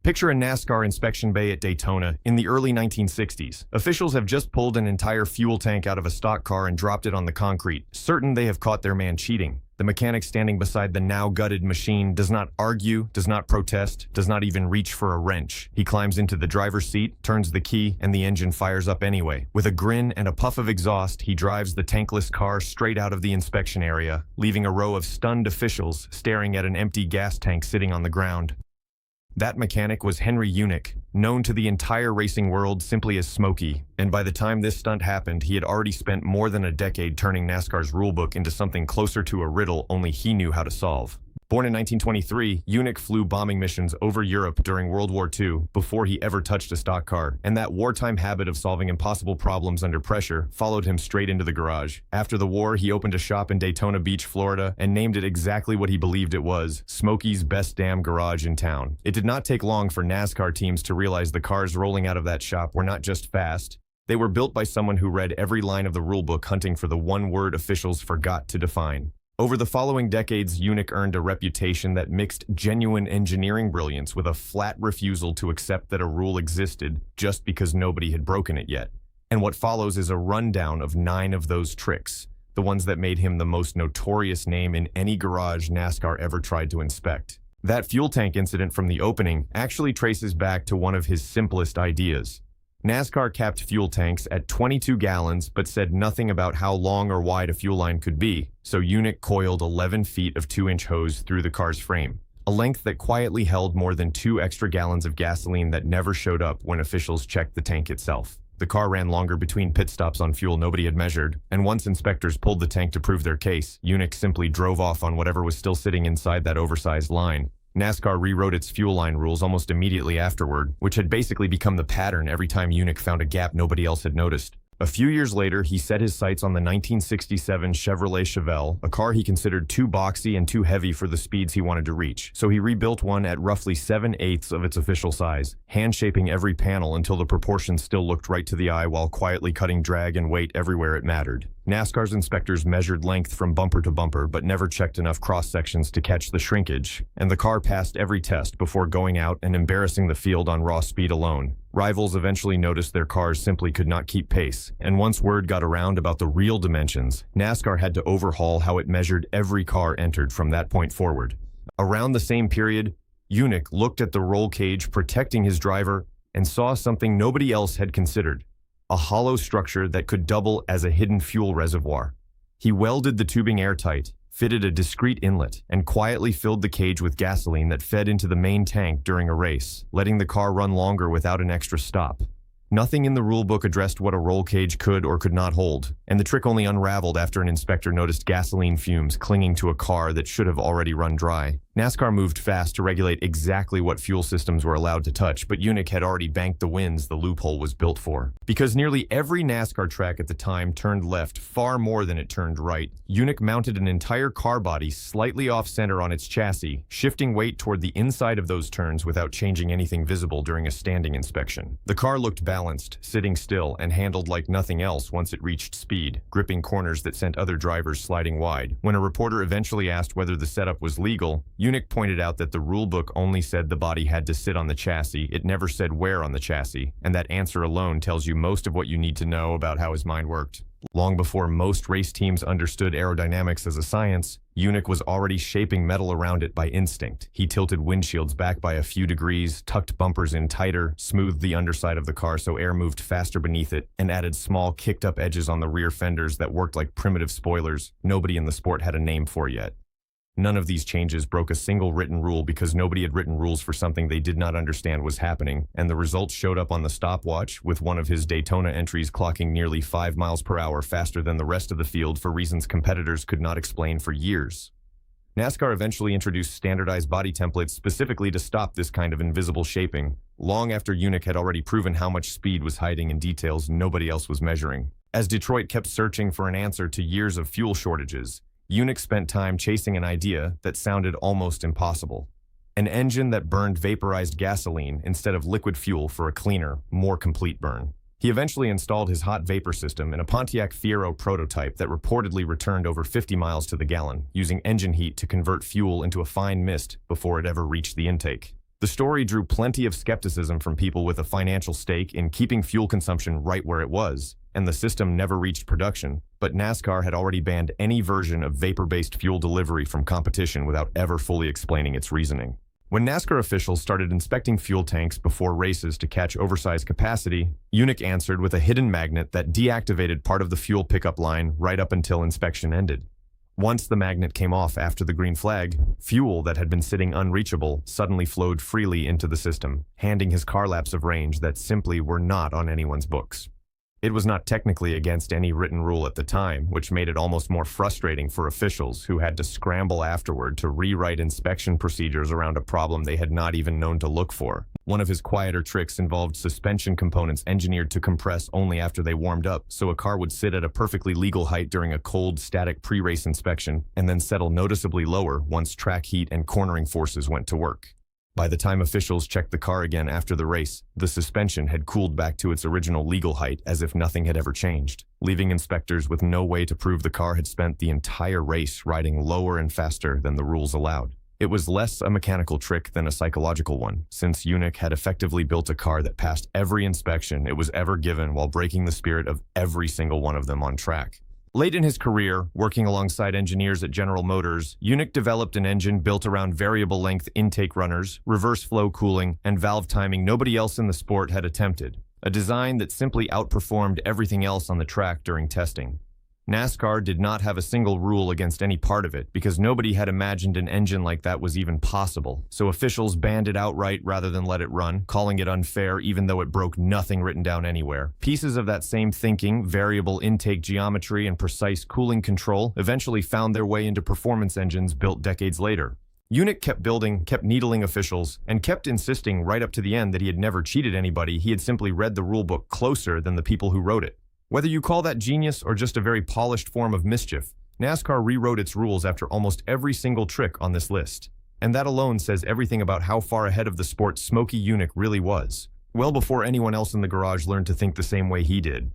Picture a NASCAR inspection bay at Daytona in the early 1960s. Officials have just pulled an entire fuel tank out of a stock car and dropped it on the concrete, certain they have caught their man cheating. The mechanic standing beside the now gutted machine does not argue, does not protest, does not even reach for a wrench. He climbs into the driver's seat, turns the key, and the engine fires up anyway. With a grin and a puff of exhaust, he drives the tankless car straight out of the inspection area, leaving a row of stunned officials staring at an empty gas tank sitting on the ground. That mechanic was Smokey Yunick, known to the entire racing world simply as Smokey, and by the time this stunt happened, he had already spent more than a decade turning NASCAR's rulebook into something closer to a riddle only he knew how to solve. Born in 1923, Yunick flew bombing missions over Europe during World War II before he ever touched a stock car, and that wartime habit of solving impossible problems under pressure followed him straight into the garage. After the war, he opened a shop in Daytona Beach, Florida, and named it exactly what he believed it was, Smokey's best damn garage in town. It did not take long for NASCAR teams to realize the cars rolling out of that shop were not just fast, they were built by someone who read every line of the rulebook hunting for the one word officials forgot to define. Over the following decades, Yunick earned a reputation that mixed genuine engineering brilliance with a flat refusal to accept that a rule existed just because nobody had broken it yet. And what follows is a rundown of 9 of those tricks, the ones that made him the most notorious name in any garage NASCAR ever tried to inspect. That fuel tank incident from the opening actually traces back to one of his simplest ideas. NASCAR capped fuel tanks at 22 gallons but said nothing about how long or wide a fuel line could be, so Yunick coiled 11 feet of 2-inch hose through the car's frame, a length that quietly held more than 2 extra gallons of gasoline that never showed up when officials checked the tank itself. The car ran longer between pit stops on fuel nobody had measured, and once inspectors pulled the tank to prove their case, Yunick simply drove off on whatever was still sitting inside that oversized line. NASCAR rewrote its fuel line rules almost immediately afterward, which had basically become the pattern every time Yunick found a gap nobody else had noticed. A few years later, he set his sights on the 1967 Chevrolet Chevelle, a car he considered too boxy and too heavy for the speeds he wanted to reach, so he rebuilt one at roughly 7/8 of its official size, hand-shaping every panel until the proportions still looked right to the eye while quietly cutting drag and weight everywhere it mattered. NASCAR's inspectors measured length from bumper to bumper but never checked enough cross-sections to catch the shrinkage, and the car passed every test before going out and embarrassing the field on raw speed alone. Rivals eventually noticed their cars simply could not keep pace, and once word got around about the real dimensions, NASCAR had to overhaul how it measured every car entered from that point forward. Around the same period, Yunick looked at the roll cage protecting his driver and saw something nobody else had considered: a hollow structure that could double as a hidden fuel reservoir. He welded the tubing airtight, fitted a discreet inlet, and quietly filled the cage with gasoline that fed into the main tank during a race, letting the car run longer without an extra stop. Nothing in the rulebook addressed what a roll cage could or could not hold, and the trick only unraveled after an inspector noticed gasoline fumes clinging to a car that should have already run dry. NASCAR moved fast to regulate exactly what fuel systems were allowed to touch, but Yunick had already banked the wins the loophole was built for. Because nearly every NASCAR track at the time turned left far more than it turned right, Yunick mounted an entire car body slightly off-center on its chassis, shifting weight toward the inside of those turns without changing anything visible during a standing inspection. The car looked balanced, sitting still, and handled like nothing else once it reached speed, gripping corners that sent other drivers sliding wide. When a reporter eventually asked whether the setup was legal, Yunick pointed out that the rulebook only said the body had to sit on the chassis, it never said where on the chassis, and that answer alone tells you most of what you need to know about how his mind worked. Long before most race teams understood aerodynamics as a science, Yunick was already shaping metal around it by instinct. He tilted windshields back by a few degrees, tucked bumpers in tighter, smoothed the underside of the car so air moved faster beneath it, and added small kicked-up edges on the rear fenders that worked like primitive spoilers nobody in the sport had a name for yet. None of these changes broke a single written rule because nobody had written rules for something they did not understand was happening, and the results showed up on the stopwatch, with one of his Daytona entries clocking nearly 5 miles per hour faster than the rest of the field for reasons competitors could not explain for years. NASCAR eventually introduced standardized body templates specifically to stop this kind of invisible shaping, long after Yunick had already proven how much speed was hiding in details nobody else was measuring. As Detroit kept searching for an answer to years of fuel shortages, Yunick spent time chasing an idea that sounded almost impossible. An engine that burned vaporized gasoline instead of liquid fuel for a cleaner, more complete burn. He eventually installed his hot vapor system in a Pontiac Fiero prototype that reportedly returned over 50 miles to the gallon, using engine heat to convert fuel into a fine mist before it ever reached the intake. The story drew plenty of skepticism from people with a financial stake in keeping fuel consumption right where it was, and the system never reached production, but NASCAR had already banned any version of vapor-based fuel delivery from competition without ever fully explaining its reasoning. When NASCAR officials started inspecting fuel tanks before races to catch oversized capacity, Yunick answered with a hidden magnet that deactivated part of the fuel pickup line right up until inspection ended. Once the magnet came off after the green flag, fuel that had been sitting unreachable suddenly flowed freely into the system, handing his car laps of range that simply were not on anyone's books. It was not technically against any written rule at the time, which made it almost more frustrating for officials who had to scramble afterward to rewrite inspection procedures around a problem they had not even known to look for. One of his quieter tricks involved suspension components engineered to compress only after they warmed up, so a car would sit at a perfectly legal height during a cold, static pre-race inspection, and then settle noticeably lower once track heat and cornering forces went to work. By the time officials checked the car again after the race, the suspension had cooled back to its original legal height as if nothing had ever changed, leaving inspectors with no way to prove the car had spent the entire race riding lower and faster than the rules allowed. It was less a mechanical trick than a psychological one, since Yunick had effectively built a car that passed every inspection it was ever given while breaking the spirit of every single one of them on track. Late in his career, working alongside engineers at General Motors, Yunick developed an engine built around variable-length intake runners, reverse flow cooling, and valve timing nobody else in the sport had attempted, a design that simply outperformed everything else on the track during testing. NASCAR did not have a single rule against any part of it because nobody had imagined an engine like that was even possible, so officials banned it outright rather than let it run, calling it unfair even though it broke nothing written down anywhere. Pieces of that same thinking, variable intake geometry, and precise cooling control eventually found their way into performance engines built decades later. Yunick kept building, kept needling officials, and kept insisting right up to the end that he had never cheated anybody, he had simply read the rulebook closer than the people who wrote it. Whether you call that genius or just a very polished form of mischief, NASCAR rewrote its rules after almost every single trick on this list. And that alone says everything about how far ahead of the sport Smokey Yunick really was, well before anyone else in the garage learned to think the same way he did.